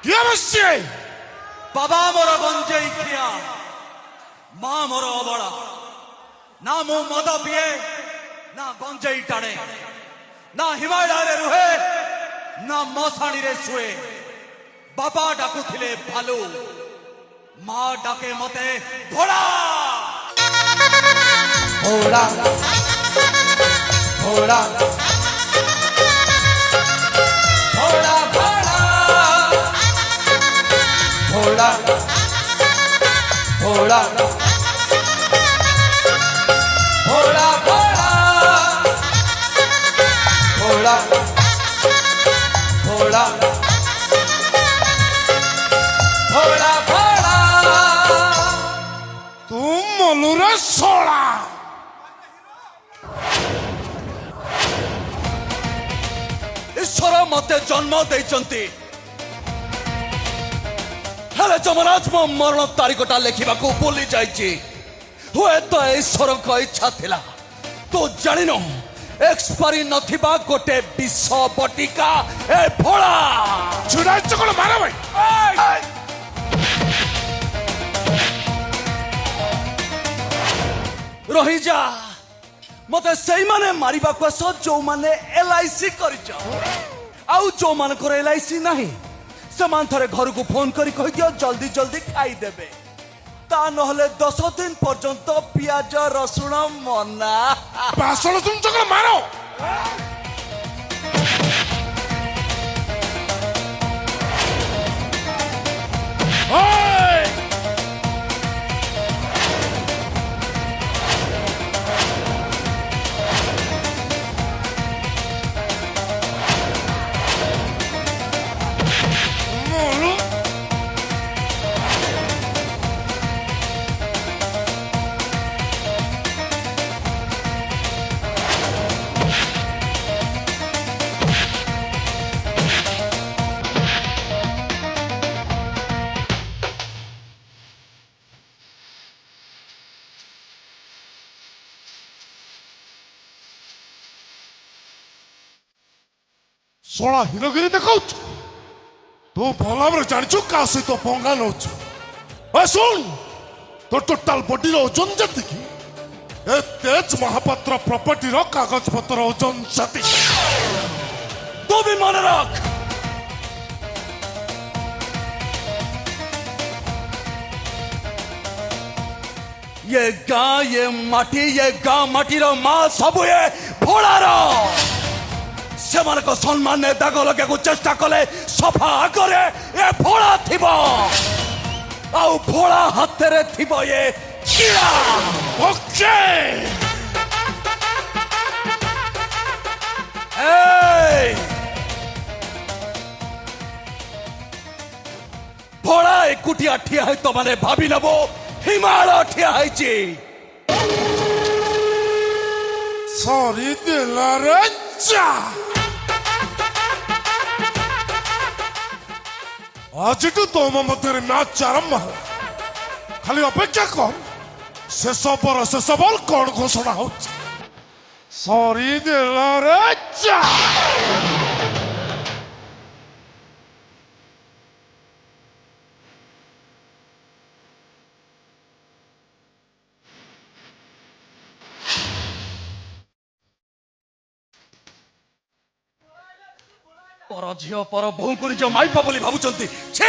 কি অবশ্যে বাবা মোর গঞ্জেই খিয়া মা মোর অবড়া না মু মদ পিয়ে না গঞ্জেই টাণে না হিমালୟରେ ରୁହେ ନା ମଶାଣିରେ ଶୁଏ ବାବା ଡାକୁଥିଲେ ଭାଲୁ ମା ଡାକେ ମତେ ଘୋଡ଼ା ଘୋଡ଼ା ଘୋଡ଼ା ଘୋଡ଼ା ଘୋଡ଼ା ଘୋଡ଼ା घोड़ा घोड़ा घोड़ा घोड़ा घोड़ा तुम मलुर सोड़ा ईश्वर मते जन्म देइचंती हेले जमराज मो मरण तारीखटा लेखिबाकू भूली जाइछि हुए तो ईश्वर को इच्छा थिला तो जानिनो एक्सपायरी नथिबा गोटे विष बटिका ए भोला छुड़ा चकल मारा भाई रही जा मते सही माने मारिबा को सो जो माने एलआईसी करिछ आउ जो मान कर एलआईसी नहीं से मान थरे घर को फोन करी कहि दियो जल्दी जल्दी खाई देबे ता नहले 10 दिन पर्यंत पियाज रसुण मना भाषण तुम चकल मारो ओए मोलू सोड़ा हिरोगिरी देखाउछ तू भला भाବରେ ଜାଣିଛୁ କା ସହିତ ପଙ୍ଗା ନଉଛୁ ଶୁଣ तो टोटाल बॉडी ओजन जति ए तेज महापात्र प्रॉपर्टी रो कागज पत्र ओजन जति तू भी मन रख ये गाँ माटी रो माँ सब ये भोला रो से मान को सम्मान ने दाग लगे को चेष्टा कले सफा करे ये भोला थिबो आउ भोला हाथ रे थिबो ये कीड़ा ओके ए भोला एकुटिया ठिया है तो माने भाभी नबो हिमालय ठिया है जी सॉरी दिला रे जा आज तुम मध्य मैच आरंभ खाली अपेक्षा कर शेष पर शेष बल कौन घोषणा हो सॉरी दिला रे जा पर झियो पर बोहू को निज माइपा बोली भावुचंती छे